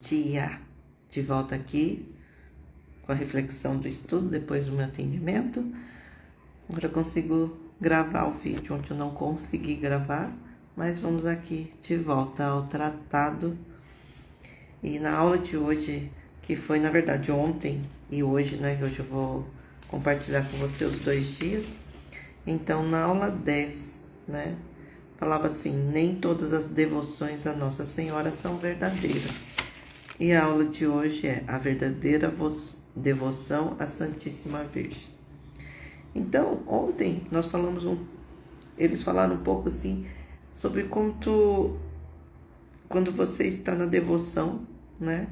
Dia de volta aqui com a reflexão do estudo depois do meu atendimento. Agora eu consigo gravar o vídeo onde eu não consegui gravar, mas vamos aqui de volta ao tratado. E na aula de hoje, que foi na verdade ontem e hoje, né? Hoje eu vou compartilhar com você os 2 dias. Então, na aula 10, né? Falava assim: nem todas as devoções a Nossa Senhora são verdadeiras. E a aula de hoje é a verdadeira devoção à Santíssima Virgem. Então, ontem nós falamos eles falaram um pouco assim sobre quando você está na devoção, né?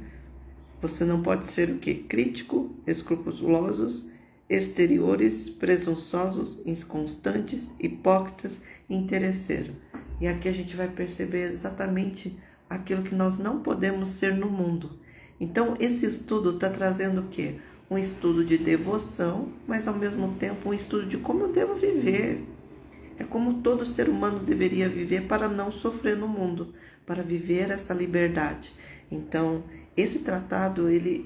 Você não pode ser o quê? Crítico, escrupulosos, exteriores, presunçosos, inconstantes, hipócritas e interesseiros. E aqui a gente vai perceber exatamente aquilo que nós não podemos ser no mundo. Então, esse estudo está trazendo o quê? Um estudo de devoção, mas ao mesmo tempo um estudo de como eu devo viver. É como todo ser humano deveria viver para não sofrer no mundo, para viver essa liberdade. Então, esse tratado, ele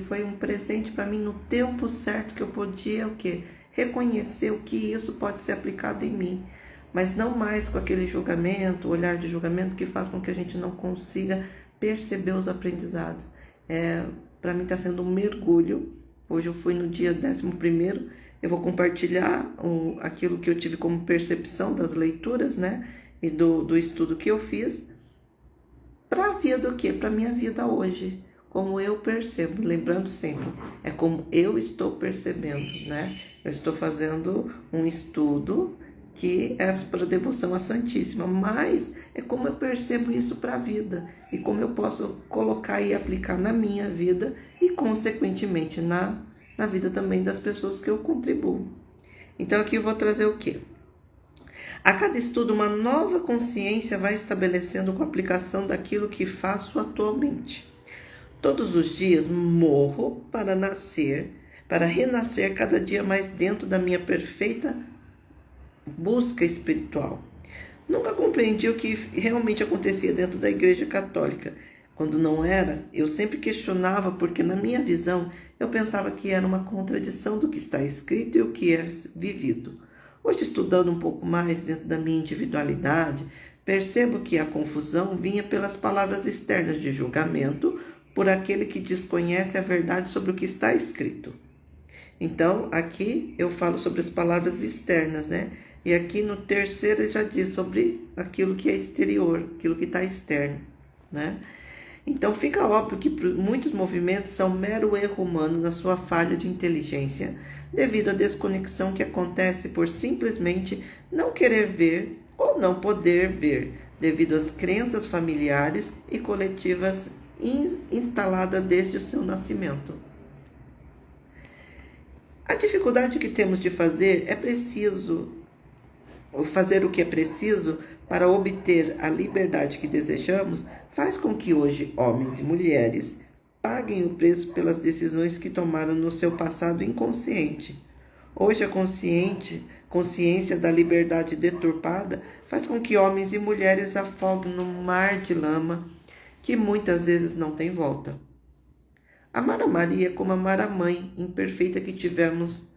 foi um presente para mim no tempo certo que eu podia o quê? Reconhecer o que isso pode ser aplicado em mim. Mas não mais com aquele julgamento, olhar de julgamento que faz com que a gente não consiga perceber os aprendizados. Para mim está sendo um mergulho. Hoje eu fui no dia 11º, eu vou compartilhar aquilo que eu tive como percepção das leituras, né? E do estudo que eu fiz. Para a vida o quê? Para a minha vida hoje. Como eu percebo, lembrando sempre, é como eu estou percebendo, né? Eu estou fazendo um estudo que é para devoção à Santíssima, mas é como eu percebo isso para a vida e como eu posso colocar e aplicar na minha vida e, consequentemente, na vida também das pessoas que eu contribuo. Então, aqui eu vou trazer o quê? A cada estudo, uma nova consciência vai estabelecendo com a aplicação daquilo que faço atualmente. Todos os dias morro para renascer cada dia mais dentro da minha perfeita busca espiritual. Nunca compreendi o que realmente acontecia dentro da Igreja Católica. Quando não era, eu sempre questionava porque na minha visão eu pensava que era uma contradição do que está escrito e o que é vivido. Hoje, estudando um pouco mais dentro da minha individualidade, percebo que a confusão vinha pelas palavras externas de julgamento por aquele que desconhece a verdade sobre o que está escrito. Então, aqui eu falo sobre as palavras externas, né? E aqui no terceiro ele já diz sobre aquilo que é exterior, aquilo que está externo, né? Então fica óbvio que muitos movimentos são mero erro humano na sua falha de inteligência, devido à desconexão que acontece por simplesmente não querer ver ou não poder ver, devido às crenças familiares e coletivas instaladas desde o seu nascimento. A dificuldade que temos de fazer o que é preciso para obter a liberdade que desejamos, faz com que hoje homens e mulheres paguem o preço pelas decisões que tomaram no seu passado inconsciente. Hoje a consciência da liberdade deturpada faz com que homens e mulheres afoguem no mar de lama que muitas vezes não tem volta. Amar a Maria como amar a mãe imperfeita que tivemos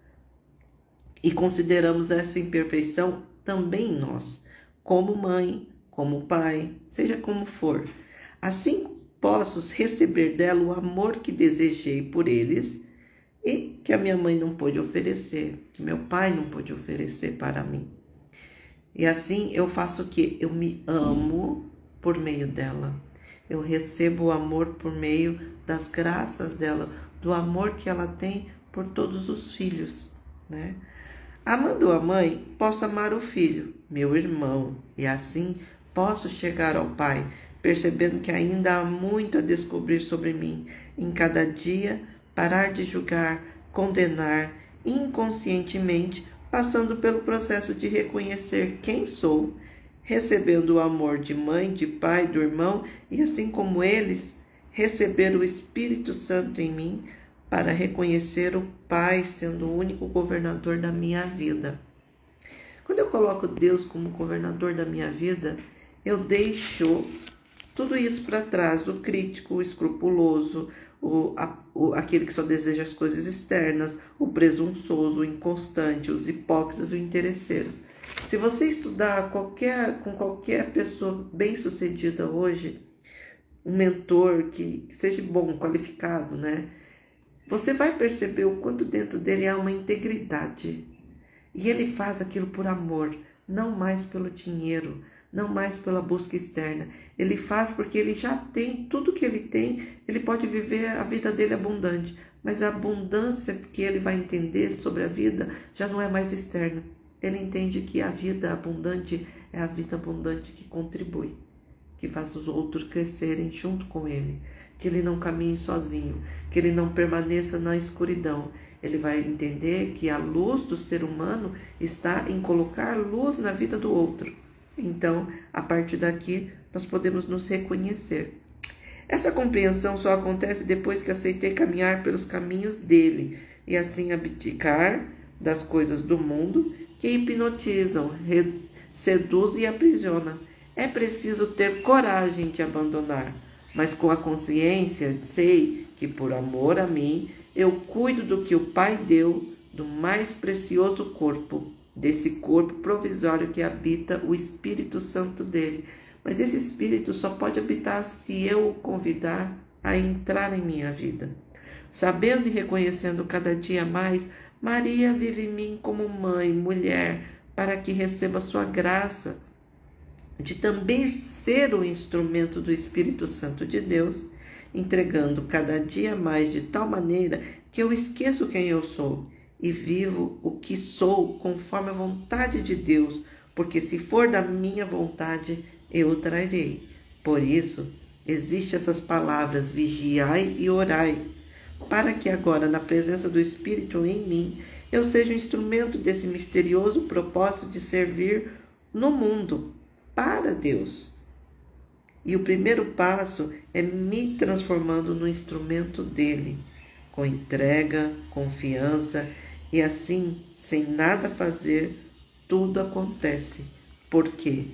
e consideramos essa imperfeição também em nós, como mãe, como pai, seja como for. Assim posso receber dela o amor que desejei por eles e que a minha mãe não pôde oferecer, que meu pai não pôde oferecer para mim. E assim eu faço o quê? Eu me amo por meio dela. Eu recebo o amor por meio das graças dela, do amor que ela tem por todos os filhos, né? Amando a mãe, posso amar o filho, meu irmão, e assim posso chegar ao Pai, percebendo que ainda há muito a descobrir sobre mim. Em cada dia, parar de julgar, condenar inconscientemente, passando pelo processo de reconhecer quem sou, recebendo o amor de mãe, de pai, do irmão, e assim como eles, receber o Espírito Santo em mim, para reconhecer o Pai sendo o único governador da minha vida. Quando eu coloco Deus como governador da minha vida, eu deixo tudo isso para trás, o crítico, o escrupuloso, aquele que só deseja as coisas externas, o presunçoso, o inconstante, os hipócritas, os interesseiros. Se você estudar com qualquer pessoa bem-sucedida hoje, um mentor que seja bom, qualificado, né? Você vai perceber o quanto dentro dele há uma integridade. E ele faz aquilo por amor, não mais pelo dinheiro, não mais pela busca externa. Ele faz porque ele já tem tudo que ele tem, ele pode viver a vida dele abundante. Mas a abundância que ele vai entender sobre a vida já não é mais externa. Ele entende que a vida abundante é a vida abundante que contribui, que faz os outros crescerem junto com ele, que ele não caminhe sozinho, que ele não permaneça na escuridão. Ele vai entender que a luz do ser humano está em colocar luz na vida do outro. Então, a partir daqui, nós podemos nos reconhecer. Essa compreensão só acontece depois que aceitei caminhar pelos caminhos dele e assim abdicar das coisas do mundo que hipnotizam, seduzem e aprisionam. É preciso ter coragem de abandonar, mas com a consciência sei que por amor a mim eu cuido do que o Pai deu, do mais precioso corpo, desse corpo provisório que habita o Espírito Santo dele. Mas esse Espírito só pode habitar se eu o convidar a entrar em minha vida. Sabendo e reconhecendo cada dia mais, Maria vive em mim como mãe, mulher, para que receba sua graça de também ser o instrumento do Espírito Santo de Deus, entregando cada dia mais de tal maneira que eu esqueço quem eu sou e vivo o que sou conforme a vontade de Deus, porque se for da minha vontade, eu o trarei. Por isso, existem essas palavras, vigiai e orai, para que agora, na presença do Espírito em mim, eu seja um instrumento desse misterioso propósito de servir no mundo, para Deus. E o primeiro passo é me transformando no instrumento dele, com entrega, confiança, e assim, sem nada fazer, tudo acontece. Porque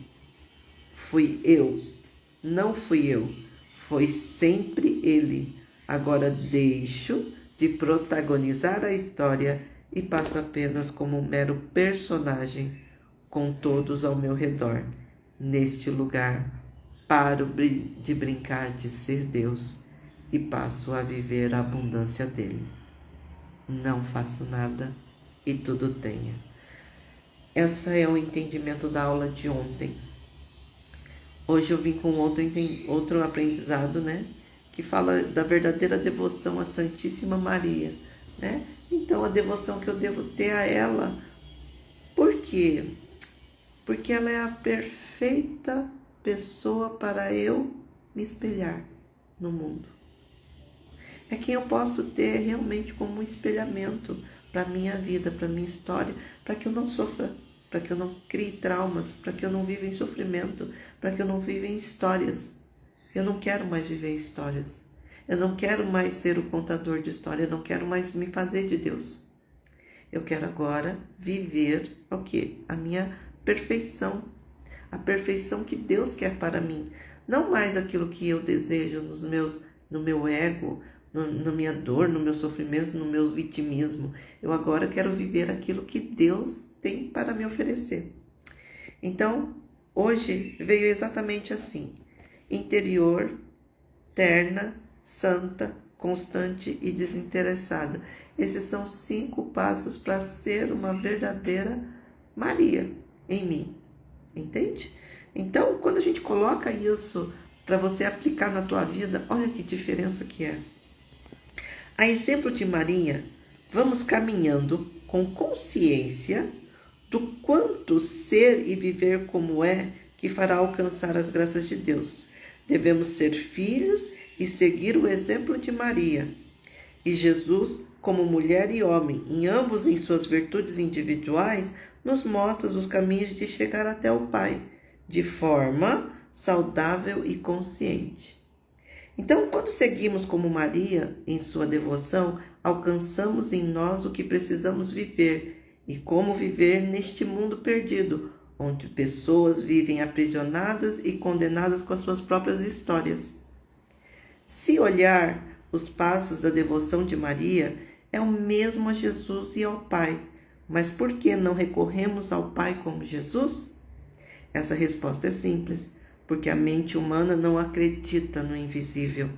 não fui eu, foi sempre ele. Agora deixo de protagonizar a história e passo apenas como um mero personagem, com todos ao meu redor. Neste lugar, paro de brincar de ser Deus e passo a viver a abundância dele. Não faço nada e tudo tenho. Esse é o entendimento da aula de ontem. Hoje eu vim com outro aprendizado, né? Que fala da verdadeira devoção à Santíssima Maria, né? Então, a devoção que eu devo ter a ela. Por quê? Porque ela é a perfeita pessoa para eu me espelhar no mundo. É quem eu posso ter realmente como um espelhamento para a minha vida, para a minha história, para que eu não sofra, para que eu não crie traumas, para que eu não viva em sofrimento, para que eu não viva em histórias. Eu não quero mais viver histórias. Eu não quero mais ser o contador de história, eu não quero mais me fazer de Deus. Eu quero agora viver o quê? A minha perfeição. A perfeição que Deus quer para mim. Não mais aquilo que eu desejo no meu ego, na minha dor, no meu sofrimento, no meu vitimismo. Eu agora quero viver aquilo que Deus tem para me oferecer. Então, hoje veio exatamente assim. Interior, terna, santa, constante e desinteressada. Esses são 5 passos para ser uma verdadeira Maria em mim. Entende? Então, quando a gente coloca isso para você aplicar na tua vida, olha que diferença que é. A exemplo de Maria, vamos caminhando com consciência do quanto ser e viver como é que fará alcançar as graças de Deus. Devemos ser filhos e seguir o exemplo de Maria. E Jesus, como mulher e homem, em ambos em suas virtudes individuais, nos mostra os caminhos de chegar até o Pai, de forma saudável e consciente. Então, quando seguimos como Maria em sua devoção, alcançamos em nós o que precisamos viver e como viver neste mundo perdido, onde pessoas vivem aprisionadas e condenadas com as suas próprias histórias. Se olhar os passos da devoção de Maria, é o mesmo a Jesus e ao Pai. Mas por que não recorremos ao Pai como Jesus? Essa resposta é simples, porque a mente humana não acredita no invisível.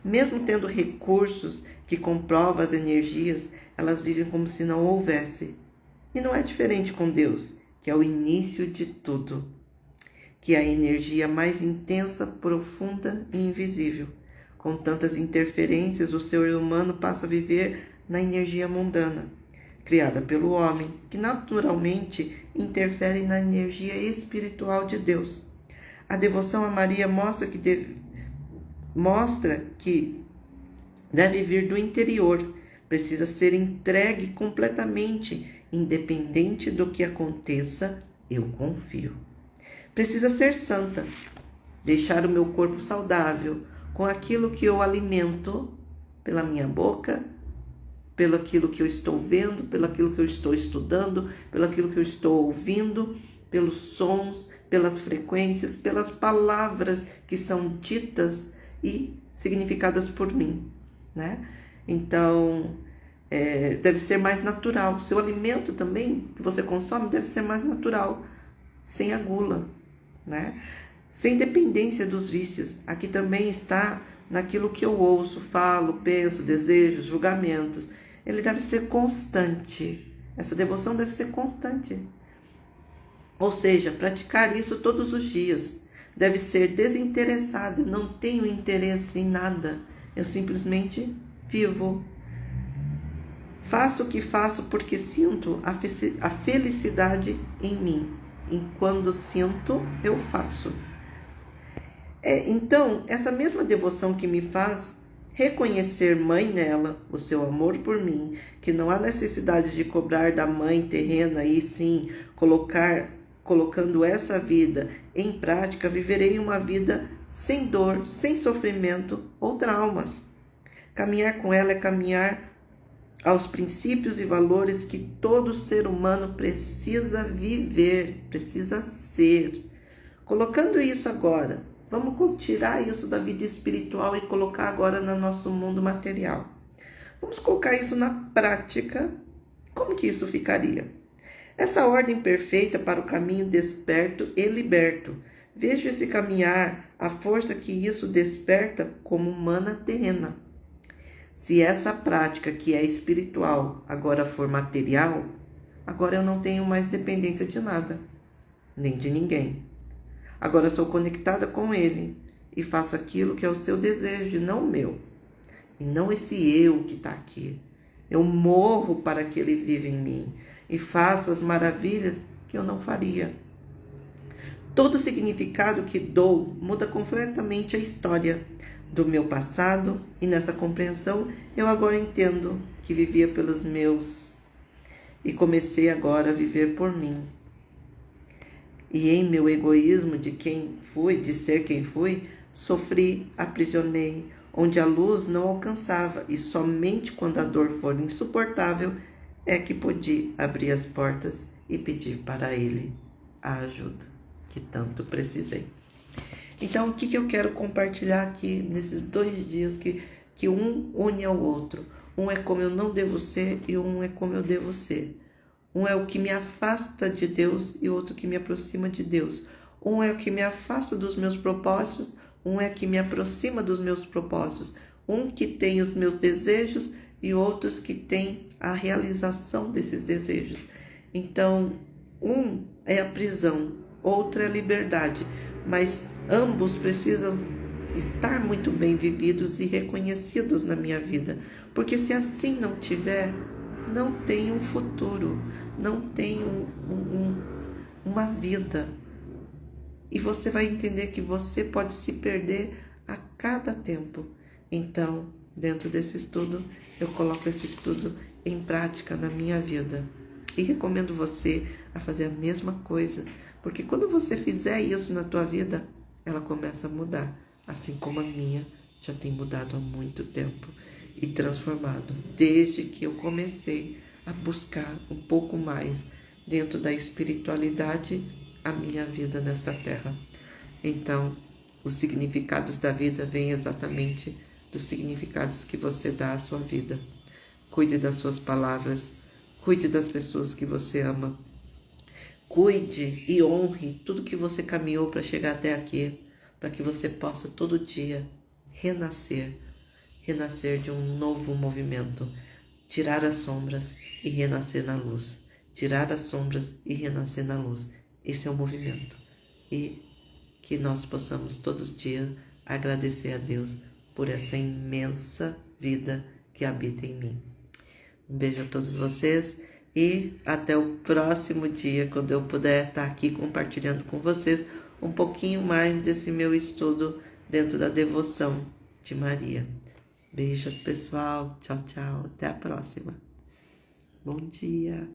Mesmo tendo recursos que comprovam as energias, elas vivem como se não houvesse. E não é diferente com Deus, que é o início de tudo, que é a energia mais intensa, profunda e invisível. Com tantas interferências, o ser humano passa a viver na energia mundana, criada pelo homem, que naturalmente interfere na energia espiritual de Deus. A devoção a Maria mostra que deve vir do interior, precisa ser entregue completamente, independente do que aconteça, eu confio. Precisa ser santa, deixar o meu corpo saudável com aquilo que eu alimento pela minha boca, pelo aquilo que eu estou vendo, pelo aquilo que eu estou estudando, pelo aquilo que eu estou ouvindo, pelos sons, pelas frequências, pelas palavras que são ditas e significadas por mim, né? Então, deve ser mais natural. Seu alimento também que você consome deve ser mais natural, sem a gula, né? Sem dependência dos vícios. Aqui também está naquilo que eu ouço, falo, penso, desejo, julgamentos. Ele deve ser constante. Essa devoção deve ser constante. Ou seja, praticar isso todos os dias. Deve ser desinteressado. Eu não tenho interesse em nada. Eu simplesmente vivo. Faço o que faço porque sinto a felicidade em mim. E quando sinto, eu faço. Então, essa mesma devoção que me faz reconhecer, mãe, nela, o seu amor por mim, que não há necessidade de cobrar da mãe terrena, e sim colocando essa vida em prática, viverei uma vida sem dor, sem sofrimento ou traumas. Caminhar com ela é caminhar aos princípios e valores que todo ser humano precisa viver, precisa ser. Colocando isso agora, vamos tirar isso da vida espiritual e colocar agora no nosso mundo material. Vamos colocar isso na prática. Como que isso ficaria? Essa ordem perfeita para o caminho desperto e liberto. Vejo esse caminhar, a força que isso desperta como humana terrena. Se essa prática que é espiritual agora for material, agora eu não tenho mais dependência de nada, nem de ninguém. Agora sou conectada com Ele e faço aquilo que é o seu desejo, não o meu. E não esse eu que está aqui. Eu morro para que Ele viva em mim e faço as maravilhas que eu não faria. Todo o significado que dou muda completamente a história do meu passado, e nessa compreensão eu agora entendo que vivia pelos meus e comecei agora a viver por mim. E em meu egoísmo de quem fui, de ser quem fui, sofri, aprisionei, onde a luz não alcançava, e somente quando a dor for insuportável é que pude abrir as portas e pedir para Ele a ajuda que tanto precisei. Então, o que eu quero compartilhar aqui nesses 2 dias que um une ao outro? Um é como eu não devo ser e um é como eu devo ser. Um é o que me afasta de Deus e outro que me aproxima de Deus. Um é o que me afasta dos meus propósitos, um é que me aproxima dos meus propósitos. Um que tem os meus desejos e outros que tem a realização desses desejos. Então, um é a prisão, outro é a liberdade, mas ambos precisam estar muito bem vividos e reconhecidos na minha vida, porque se assim não tiver, não tem um futuro, não tem uma vida. E você vai entender que você pode se perder a cada tempo. Então, dentro desse estudo, eu coloco esse estudo em prática na minha vida. E recomendo você a fazer a mesma coisa, porque quando você fizer isso na tua vida, ela começa a mudar, assim como a minha já tem mudado há muito tempo e transformado, desde que eu comecei a buscar um pouco mais dentro da espiritualidade a minha vida nesta terra. Então, os significados da vida vêm exatamente dos significados que você dá à sua vida. Cuide das suas palavras, cuide das pessoas que você ama. Cuide e honre tudo que você caminhou para chegar até aqui, para que você possa todo dia renascer de um novo movimento, tirar as sombras e renascer na luz, tirar as sombras e renascer na luz. Esse é o movimento. E que nós possamos todos os dias agradecer a Deus por essa imensa vida que habita em mim. Um beijo a todos vocês e até o próximo dia, quando eu puder estar aqui compartilhando com vocês um pouquinho mais desse meu estudo dentro da devoção de Maria. Beijos, pessoal. Tchau, tchau. Até a próxima. Bom dia.